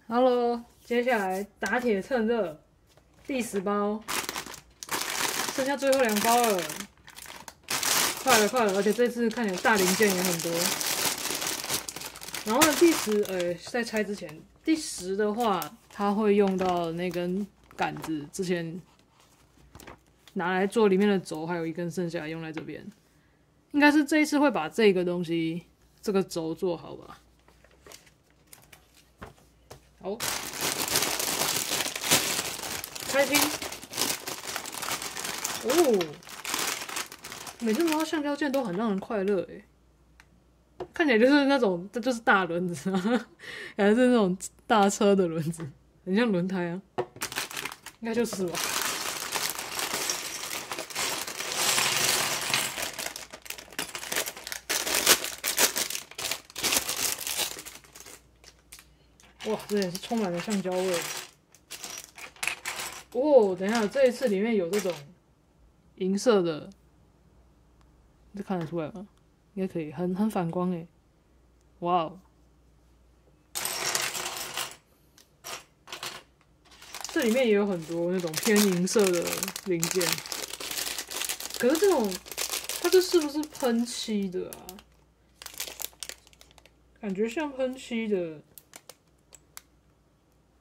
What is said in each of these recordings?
Hello，接下来打铁趁热，第10包，剩下最后2包了，快了快了！而且这次看起来大零件也很多。然后呢，第10，在拆之前，第10的话，它会用到那根杆子，之前拿来做里面的轴，还有一根剩下来用在这边。应该是这一次会把这个东西，这个轴做好吧。好。开心哦！每次摸到橡胶件都很让人快乐诶，看起来就是那种，这就是大轮子啊，还是那种大车的轮子，很像轮胎啊，应该就是吧。哇，这也是充满了橡胶味。哦，等一下，这一次里面有这种银色的，这看得出来吗？应该可以，很反光诶。哇哦！这里面也有很多那种偏银色的零件，可是这种，它这是不是喷漆的啊？感觉像喷漆的，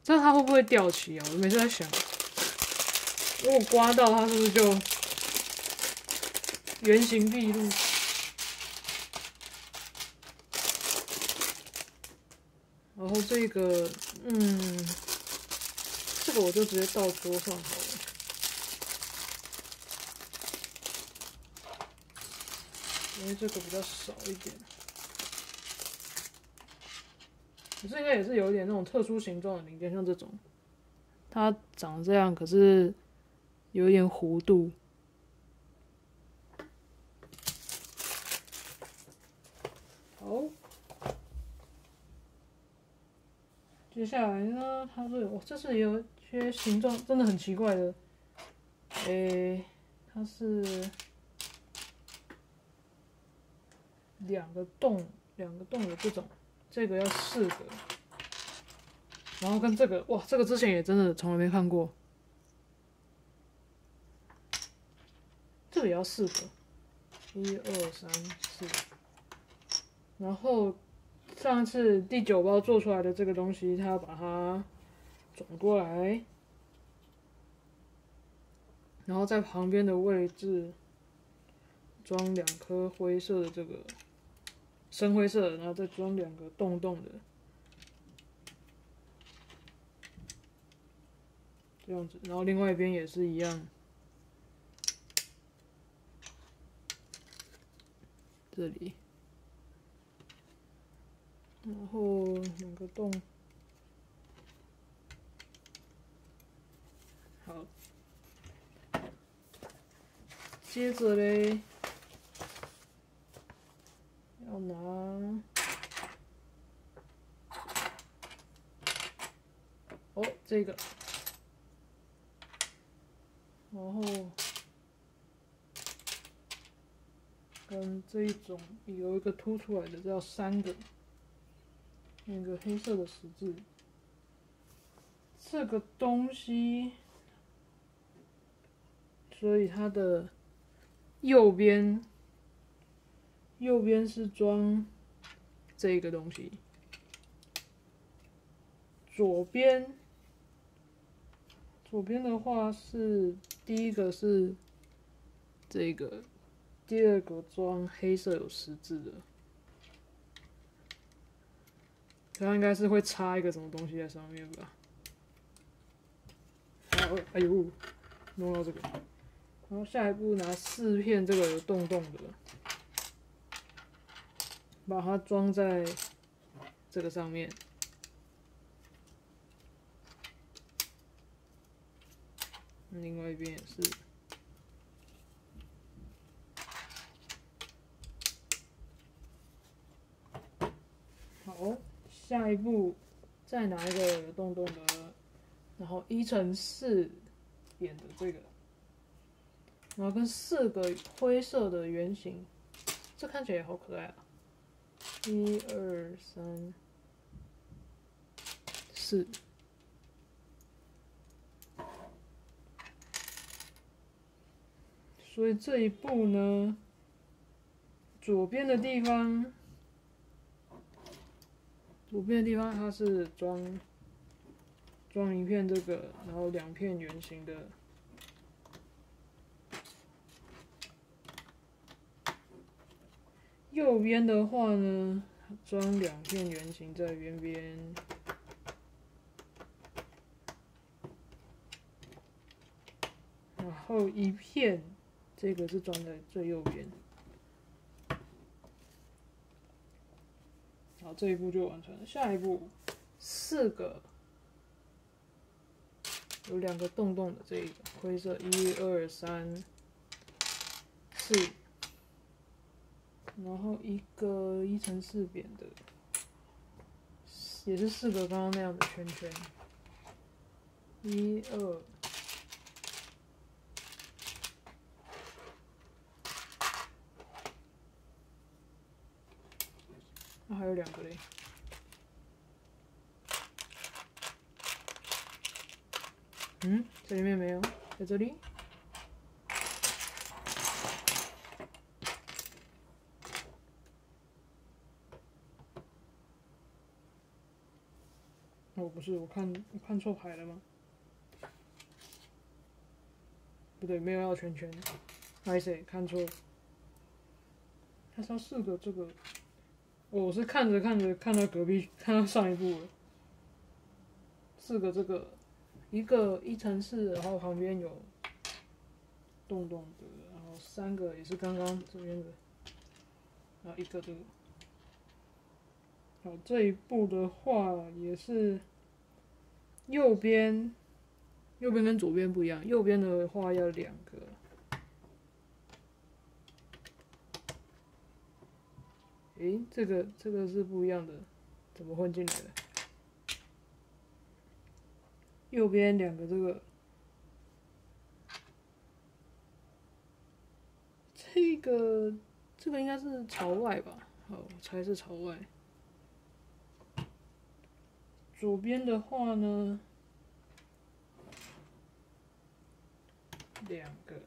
这它会不会掉漆啊？我每次在想，如果刮到它，是不是就原形毕露？然后这个，这个我就直接倒桌上好了，因为这个比较少一点。可是应该也是有一点那种特殊形状的零件，像这种，它长这样，可是有一点弧度。好，接下来呢，它是这次也有一些形状真的很奇怪的，它是两个洞的这种，这个要4个，然后跟这个，哇，这个之前也真的从来没看过，这个也要4个，1、2、3、4，然后上次第9包做出来的这个东西，它要把它转过来，然后在旁边的位置装2颗灰色的这个深灰色的，然后再装2个洞洞的，这样子，然后另外一边也是一样，这里，然后2个洞，好，接着嘞，要拿这个，然后跟这一种有一个凸出来的，这要3个，那个黑色的十字，这个东西，所以它的右边是装这个东西，左边的话是第一个是这个，第2个装黑色有十字的，它应该是会插一个什么东西在上面吧。哎呦，弄到这个，然后下一步拿4片这个有洞洞的，把它装在这个上面。另外一边也是。好，下一步再拿一个有洞洞的，然后1×4点的这个，然后跟4个灰色的圆形，这看起来也好可爱啊！1、2、3、4。所以这一步呢，左边的地方它是装一片这个，然后2片圆形的。右边的话呢，装2片圆形在边边。然后1片，这个是装在最右边。好，这一步就完成了。下一步，4个有2个洞洞的这一个灰色，1、2、3、4，然后一个1×4扁的，也是4个刚刚那样的圈圈，1、2。那还有2个嘞。这里面没有，在这里。哦，不是，我看错牌了吗？不对，没有要圈圈，还是看错。它是要4个这个。我是看着看到隔壁，看到上一步了。4个这个，一个1×4，然后旁边有洞洞的，然后3个也是刚刚这边的，然后1个这个。好，这一步的话也是右边跟左边不一样，右边的话要2个。诶，这个是不一样的，怎么混进来的？右边2个这个，这个应该是朝外吧？好，我猜是朝外。左边的话呢，2个。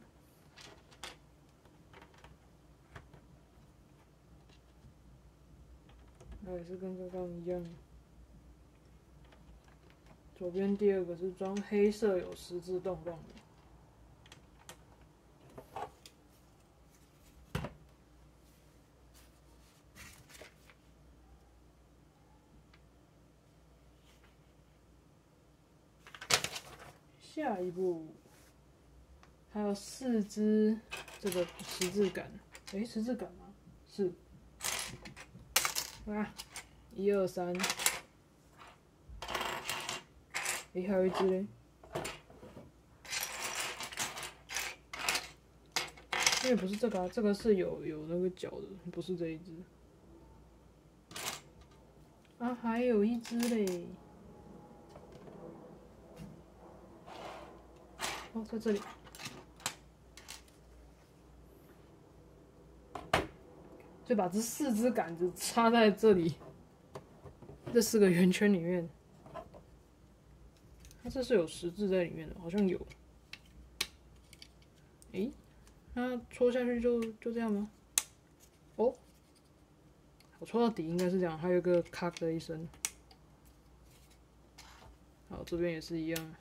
那也是跟刚刚一样。左边第2个是装黑色有10字洞洞的。下一步还有4只这个十字杆，十字杆吗？是。啊，1、2、3。还有一只嘞。因为不是这个啊，这个是有那个角的，不是这一只。啊，还有一只嘞。哦，在这里。就把这4只杆子插在这里，这4个圆圈里面。它这是有10字在里面的，好像有。那戳下去就这样吗？哦，我戳到底应该是这样，还有一个咔的一声。好，这边也是一样。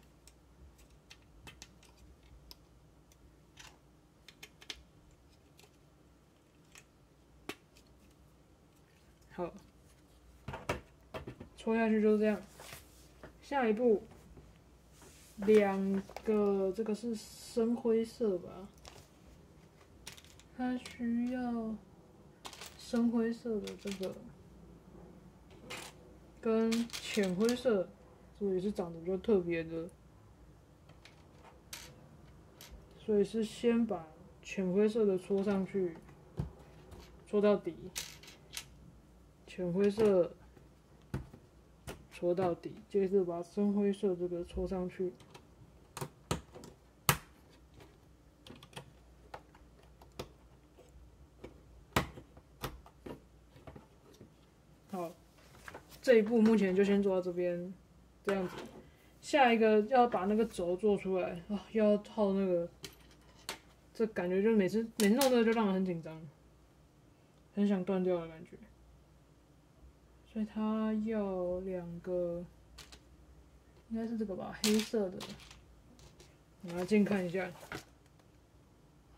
好，戳下去就是这样。下一步，2个，这个是深灰色吧？它需要深灰色的这个，跟浅灰色，这也是长得比较特别的，所以是先把浅灰色的戳上去，戳到底，浅灰色戳到底，接着把深灰色这个戳上去。好，这一步目前就先做到这边，这样子。下一个要把那个轴做出来啊，要套那个，这感觉就是每次弄这个就让人很紧张，很想断掉的感觉。所以它要2个，应该是这个吧，黑色的。拿近看一下，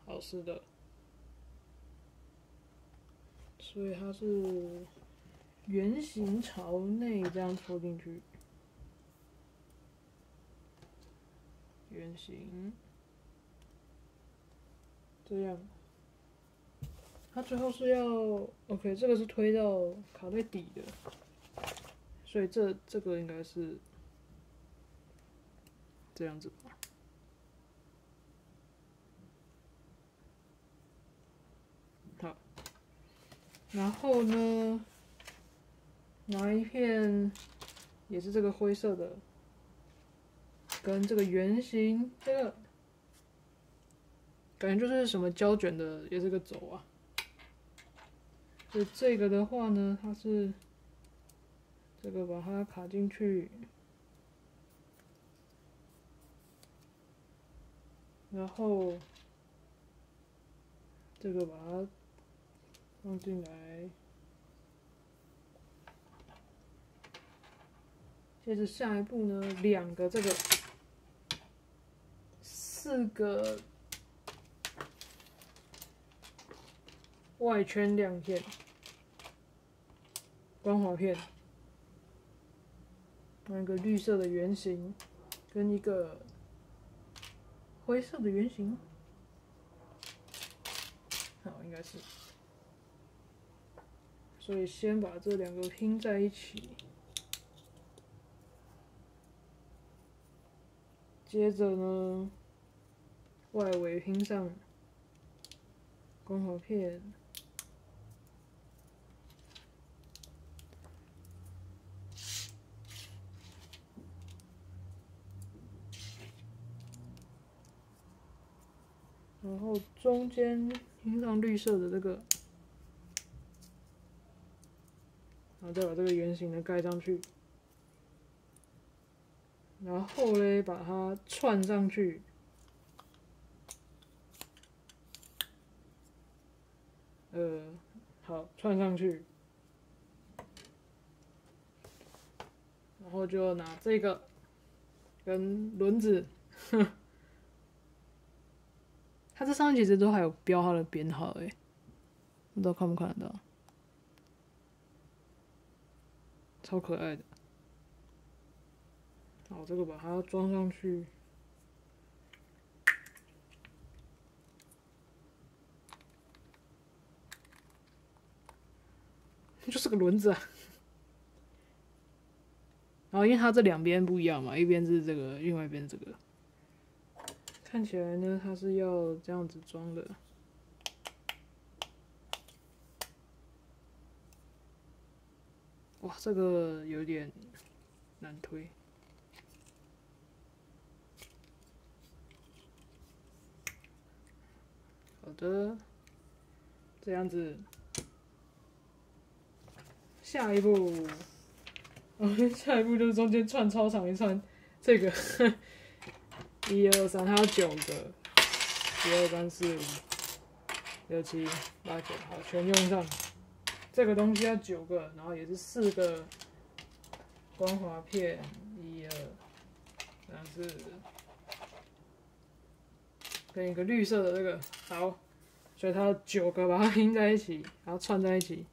好，是的。所以它是圆形朝内这样戳进去，圆形这样。它最后是要 OK， 这个是推到卡在底的，所以这个应该是这样子吧。好，然后呢，拿一片也是这个灰色的，跟这个圆形这个，感觉就是什么胶卷的，也是个轴啊。所以这个的话呢，它是这个把它卡进去，然后这个把它放进来，接着下一步呢，2个这个，4个外圈亮片，光滑片，那个绿色的圆形，跟一个灰色的圆形，好，应该是。所以先把这2个拼在一起，接着呢，外围拼上光滑片。然后中间拼上绿色的这个，然后再把这个圆形的盖上去，然后嘞把它串上去，好，串上去，然后就拿这个跟轮子，它这上面其实都还有标它的编号诶，不知道看不看得到，超可爱的。好，这个把它装上去，就是个轮子啊。然后因为它这2边不一样嘛，一边是这个，另外一边是这个。看起来呢，它是要这样子装的。哇，这个有点难推。好的，这样子。下一步，下一步就是中间串超长一串，这个1、2、3，它有9个，1、2、3、4、5、6、7、8、9，好，全用上。这个东西要9个，然后也是4个光滑片，1、2、3、4，跟一个绿色的这个，好，所以它有9个，把它拼在一起，然后串在一起。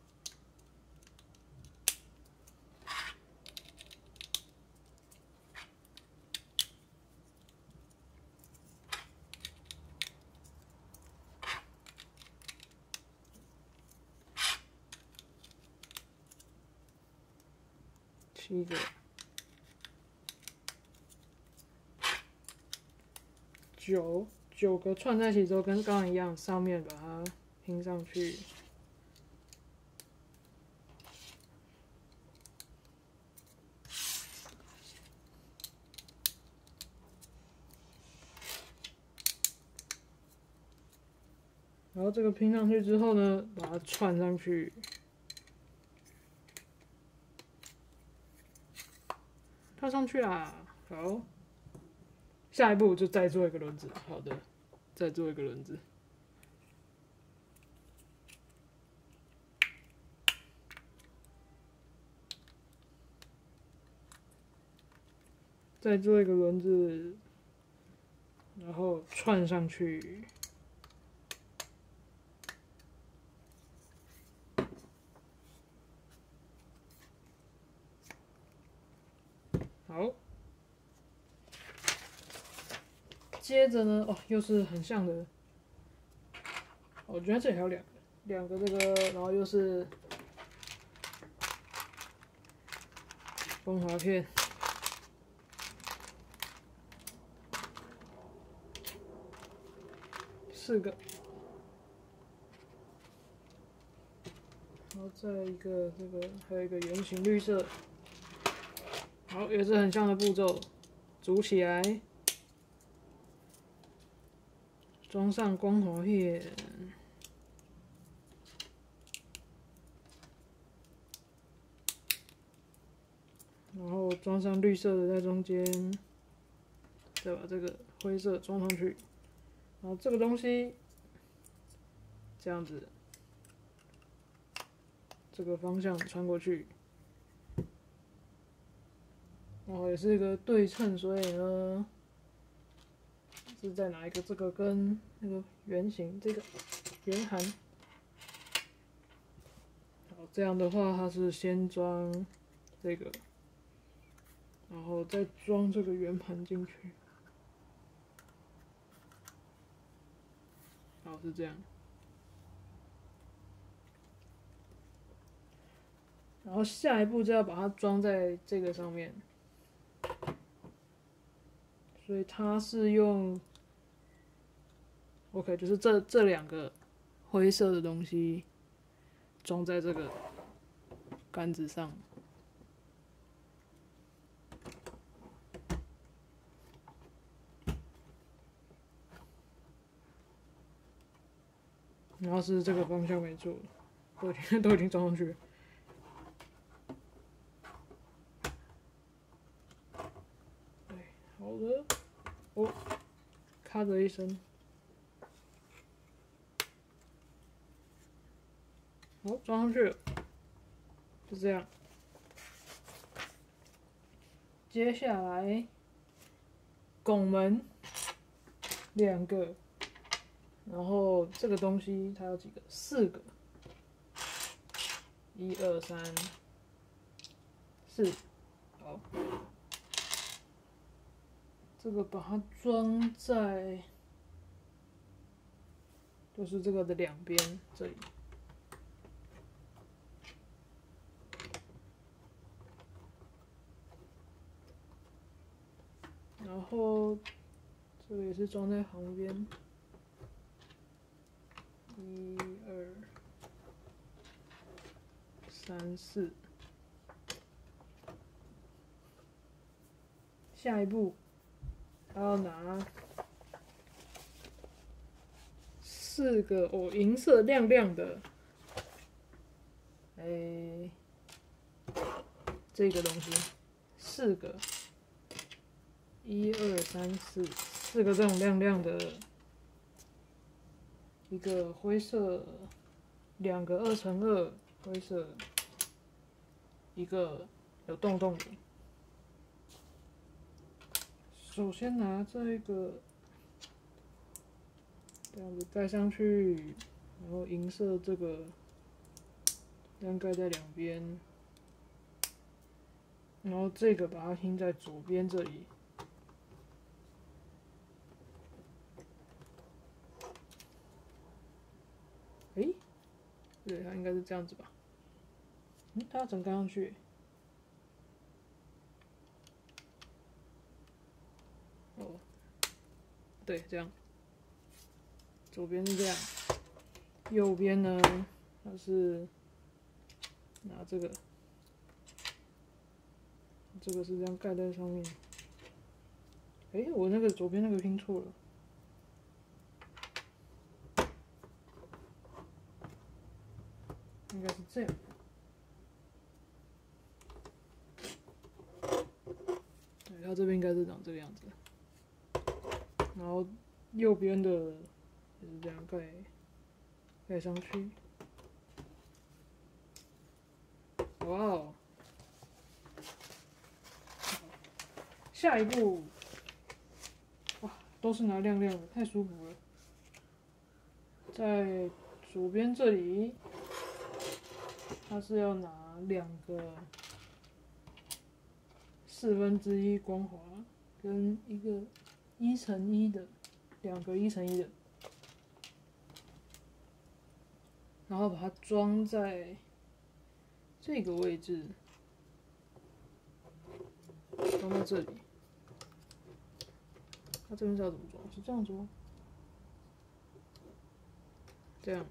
7个，9个串在一起之后，跟刚刚一样，上面把它拼上去。然后这个拼上去之后呢，把它串上去。套上去啦。好，下一步就再做一个轮子。好的，再做一个轮子。再做一个轮子，然后串上去。好，接着呢，哦，又是很像的。我觉得这里还有两个这个，然后又是风滑片。4个，然后再一个这个，还有一个圆形绿色，好，也是很像的步骤，组起来，装上光滑片，然后装上绿色的在中间，再把这个灰色装上去，然后这个东西这样子。这个方向穿过去，然后也是一个对称，所以呢，是再拿一个这个跟那个圆形这个圆盘，好，这样的话它是先装这个，然后再装这个圆盘进去，好，是这样。然后下一步就要把它装在这个上面，所以它是用 ，OK， 就是这两个灰色的东西装在这个杆子上，然后是这个方向没错，都已经装上去了。好的，哦，咔的一声，好，装上去了，就这样。接下来，拱门2个，然后这个东西它有几个？4个，1、2、3、4，好。这个把它装在，就是这个的两边这里，然后这个也是装在旁边，1、2、3、4。下一步，要拿4个哦，银色亮亮的，这个东西，4个，1、2、3、4，4个这种亮亮的，一个灰色，2个2×2灰色，一个有洞洞的。首先拿这个这样子盖上去，然后银色这个这样盖在两边，然后这个把它拼在左边这里。对，它应该是这样子吧？它要整盖上去。哦，对，这样。左边是这样，右边呢，它是拿这个，这个是这样盖在上面。我那个左边那个拼错了。应该是这样。它这边应该是长这个样子。然后右边的也是这样盖上去。哇哦！下一步，哇，都是拿亮亮的，太舒服了。在左边这里，它是要拿2个1/4光滑，跟一个1×1的，2个1×1的，然后把它装在这个位置，装到这里。它这边是要怎么装？是这样子吗？这样。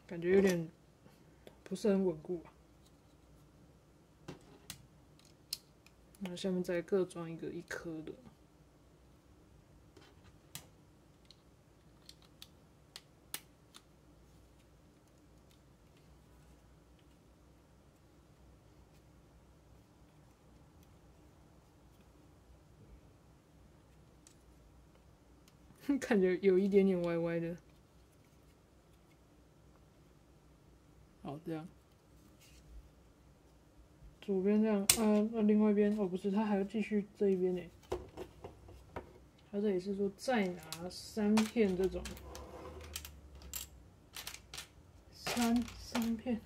感觉有点不是很稳固啊。那下面再各装一个1颗的。感觉有一点点歪歪的。好，这样。左边这样，那另外一边哦，不是，它还要继续这一边呢。它这里是说再拿3片这种，三片，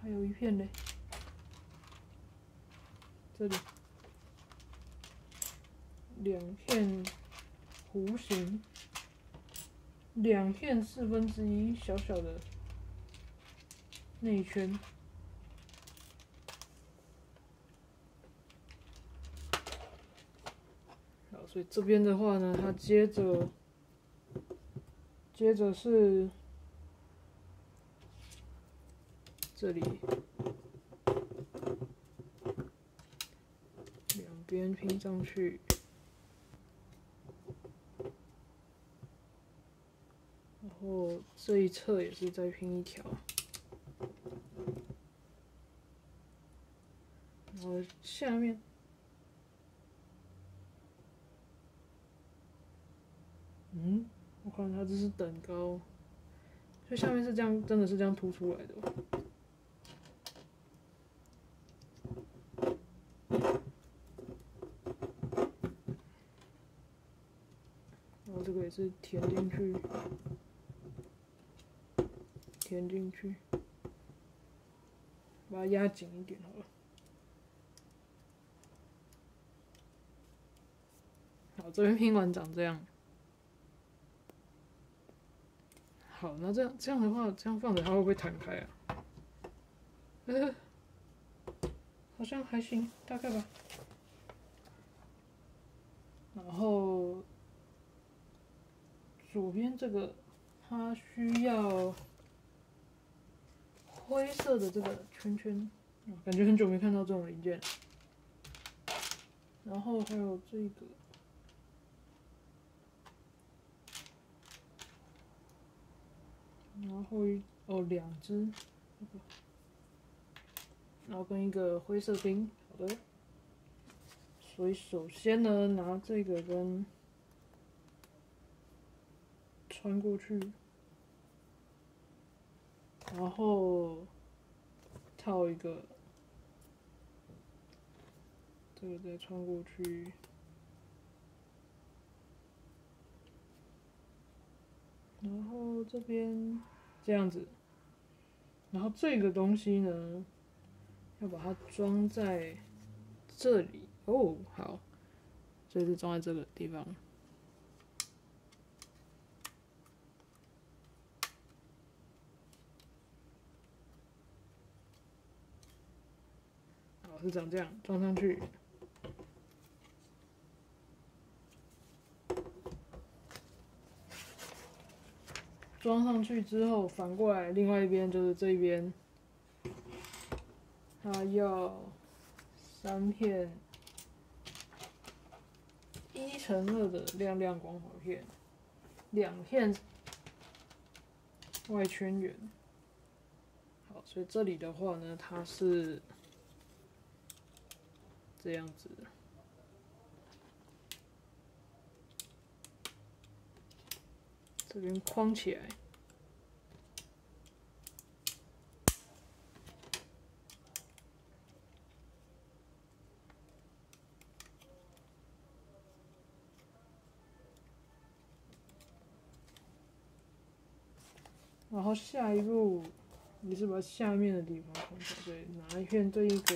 还有1片嘞，这里2片弧形，2片1/4小小的内圈。好，所以这边的话呢，它接着是这里2边拼上去，然后这一侧也是再拼1条，然后下面。我看它这是等高，所以下面是这样，真的是这样凸出来的。然后这个也是填进去，把它压紧一点好了。好，这边拼完长这样。好，那这样的话，这样放着它会不会弹开啊？好像还行，大概吧。然后左边这个，它需要灰色的这个圈圈，感觉很久没看到这种零件。然后还有这个。然后2只，然后跟一个灰色钉，好的。所以首先呢，拿这个跟穿过去，然后套一个，这个再穿过去，然后这边这样子，然后这个东西呢，要把它装在这里哦，好，所以是装在这个地方。好，是长这样，装上去。装上去之后，反过来另外一边就是这一边，它要3片 1×2的亮亮光滑片，2片外圈圆。好，所以这里的话呢，它是这样子的。这边框起来。然后下一步，你是把下面的地方框起来，对，拿一片这一个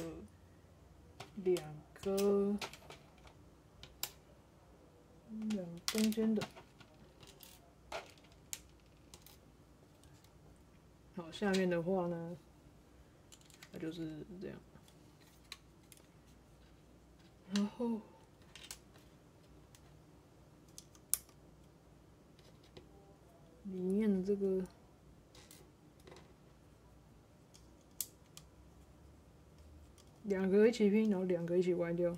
2个中间的，好，下面的话呢，它就是这样，然后里面的这个。2个一起拼，然后2个一起歪掉。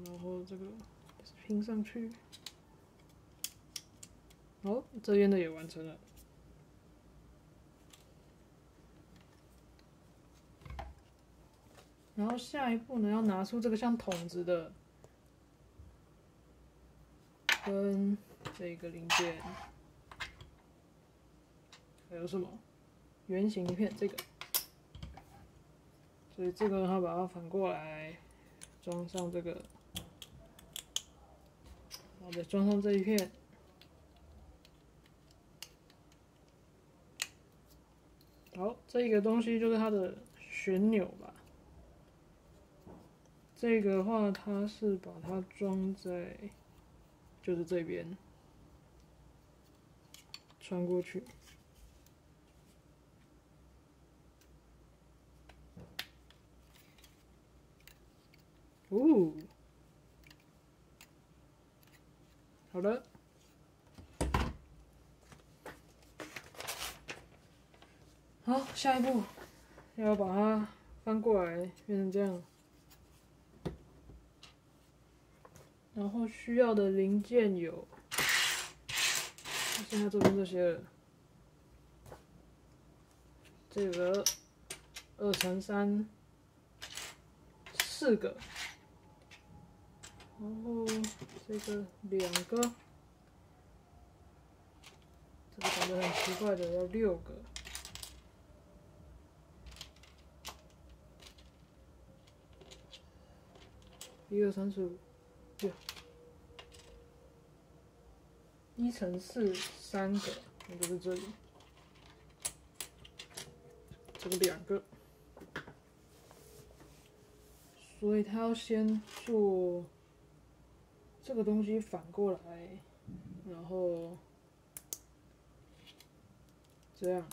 然后这个拼上去。好，这边的也完成了。然后下一步呢，要拿出这个像筒子的，跟这个零件，还有什么圆形一片这个，所以这个它把它反过来，装上这个，然后再装上这一片。好，这个东西就是它的旋钮吧。这个的话，它是把它装在，就是这边，穿过去。哦，好了。好，下一步要把它翻过来，变成这样。然后需要的零件有，剩下这边这些了。这个2×3，4个，然后这个2个，这个长得很奇怪的要6个。1、2、3、4、5、6。1×4，3个，那就是这里。这个2个，所以他要先做这个东西反过来，然后这样，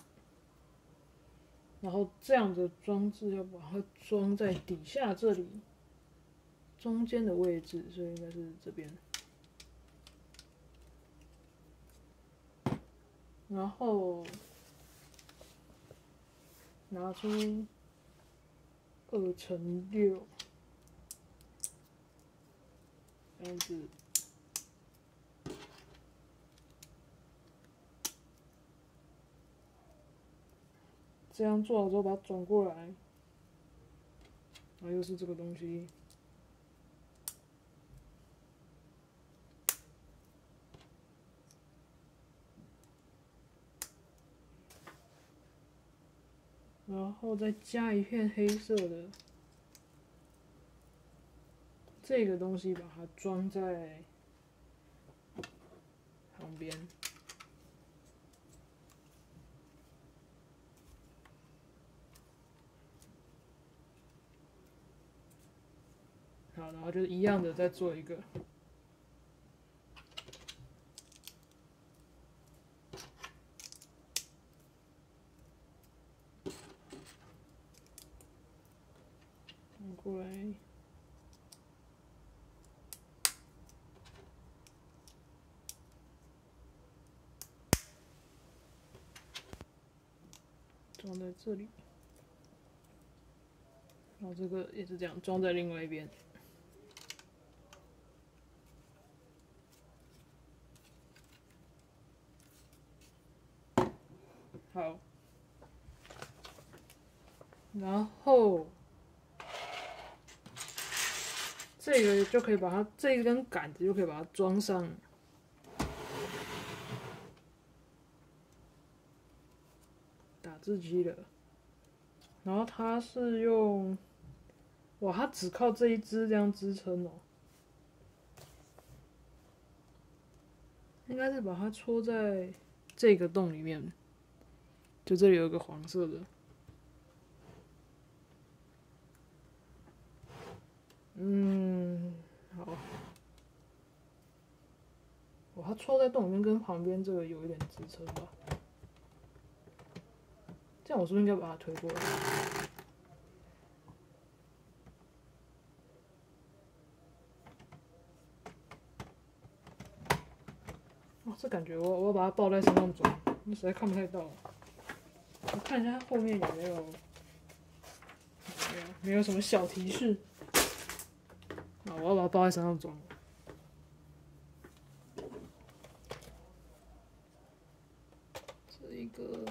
然后这样的装置要把它装在底下这里中间的位置，所以应该是这边。然后拿出2×6，这样子。这样做好之后，把它转过来，然后又是这个东西。然后再加一片黑色的这个东西，把它装在旁边。好，然后就是一样的，再做一个。过来。装在在这里，然后这个也是这样装在另外一边。好，然后这个就可以把它这一根杆子就可以把它装上打字机了。然后它是用，哇，它只靠这一支这样支撑哦。应该是把它戳在这个洞里面，就这里有一个黄色的。好。哇，它戳在洞里面，跟旁边这个有一点支撑吧。这样我是不是应该把它推过来？哇，这感觉我要把它抱在身上装，你实在看不太到。我看一下后面有没有，没有什么小提示。啊，我要把它抱在身上装。这一个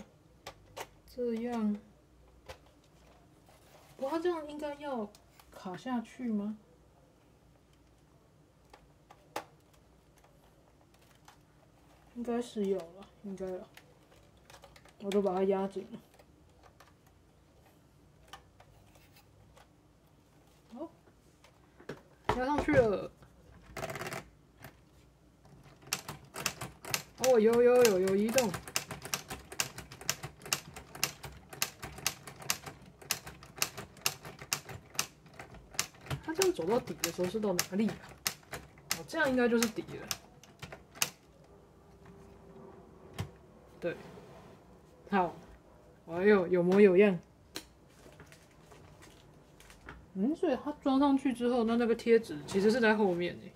这样，哇，它这样应该要卡下去吗？应该是有了，应该了。我都把它压紧了。好，压上去了。哦，有移动。它这样走到底的时候是到哪里啊？哦，这样应该就是底了。对，好，哎呦，有模有样。所以它装上去之后，那个贴纸其实是在后面诶，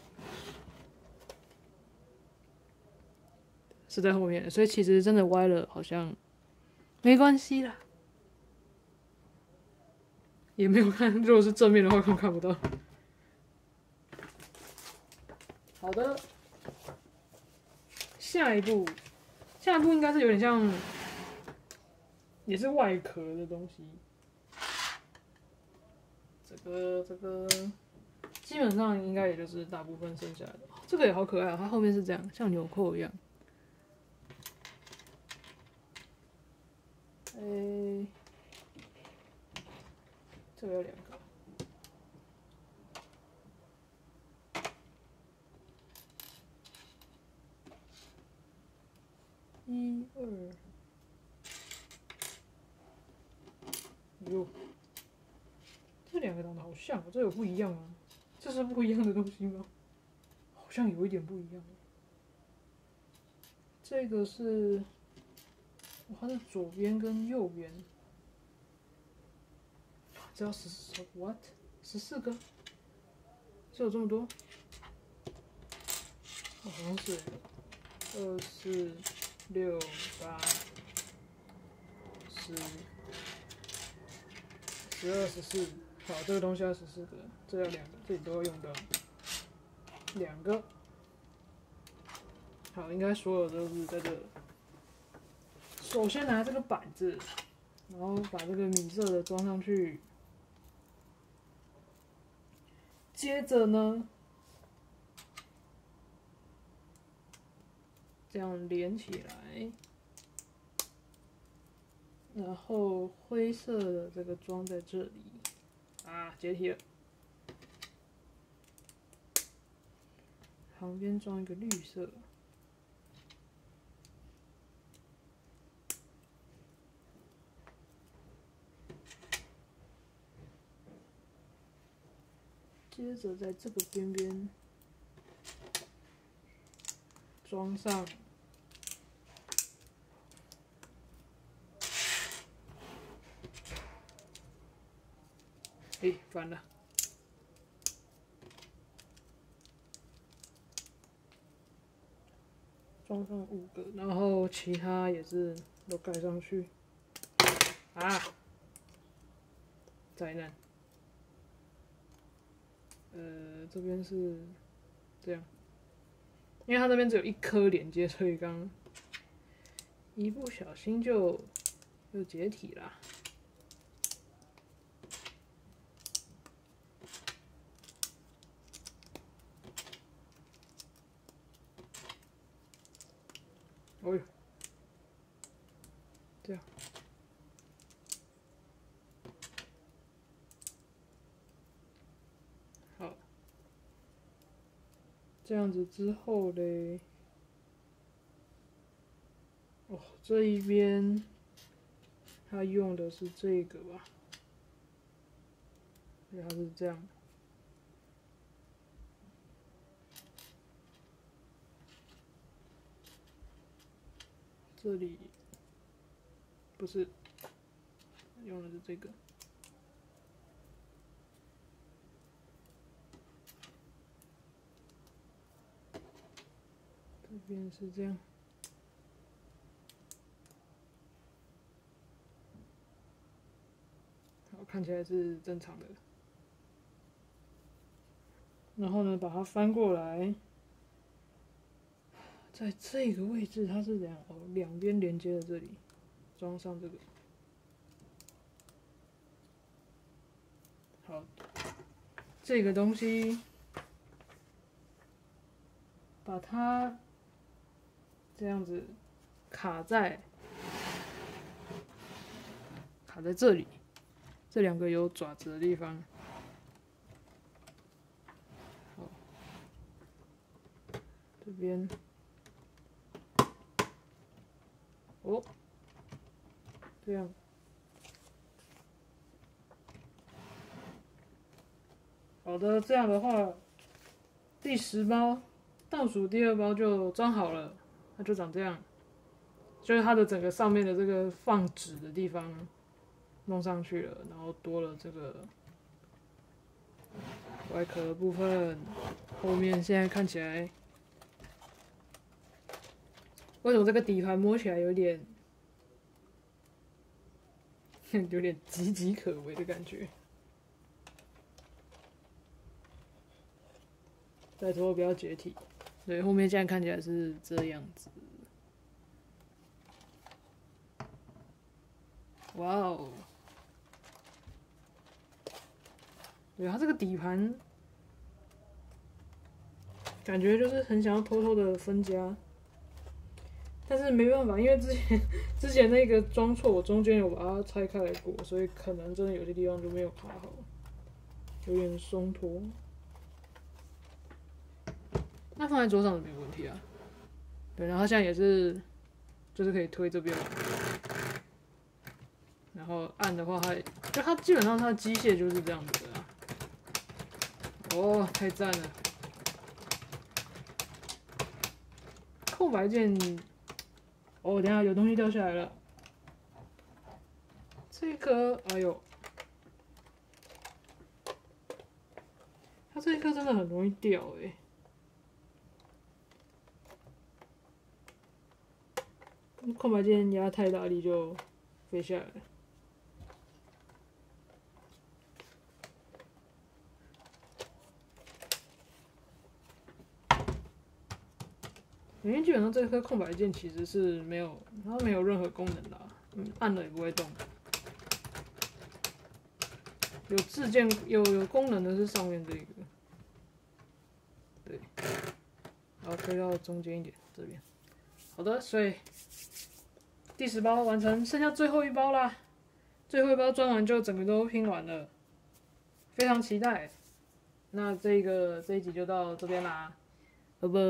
是在后面，所以其实真的歪了，好像没关系啦。也没有看，如果是正面的话，看不到。好的，下一步应该是有点像，也是外壳的东西。这个基本上应该也就是大部分剩下的。这个也好可爱啊，它后面是这样，像纽扣一样。这个有2个。1、2，哟，这2个长得好像，这有不一样吗？这是不一样的东西吗？好像有一点不一样。这个是，它是左边跟右边，这要14个，是有这么多？好像是2、4、6、8、10、12、14。好，这个东西要14个，这要2个，这里都要用到2个。好，应该所有都是在这。首先拿这个板子，然后把这个米色的装上去。接着呢，这样连起来，然后灰色的这个装在这里，啊，解体了。旁边装一个绿色。接着在这个边边装上反了，装上5个，然后其他也是都盖上去。啊！灾难。这边是这样，因为它那边只有一颗连接，所以刚一不小心就解体啦。哦呦，这样。好，这样子之后嘞，哦，这一边它用的是这个吧？所以它是这样。这里不是用的是这个。这边是这样。好，看起来是正常的。然后呢，把它翻过来，在这个位置它是怎样？哦，两边连接的这里装上这个。好，这个东西把它这样子卡在这里，这两个有爪子的地方。好，这边哦，这样。好的，这样的话，第10包倒数第2包就装好了，它就长这样，就是它的整个上面的这个放纸的地方弄上去了，然后多了这个外壳的部分，后面现在看起来，为什么这个底盘摸起来有点有点岌岌可危的感觉？拜托不要解体。对，后面现在看起来是这样子。哇哦！对，它这个底盘感觉就是很想要偷偷的分家，但是没办法，因为之前那个装错，我中间有把它拆开来过，所以可能真的有些地方就没有卡好，有点松脱。那放在桌上是没问题啊。对，然后现在也是，就是可以推这边嘛。然后按的话它基本上它的机械就是这样子的啊。哦，太赞了！空白键，哦，等一下有东西掉下来了。这一颗，哎呦，它这一颗真的很容易掉哎。空白键压太大力就飞下来了。因为基本上这颗空白键其实是它没有任何功能的、啊，按了也不会动。有自键有功能的是上面这个，对，然后推到中间一点这边。好的，所以第10包完成，剩下最后1包啦。最后1包装完就整个都拼完了，非常期待。那这一集就到这边啦，拜拜。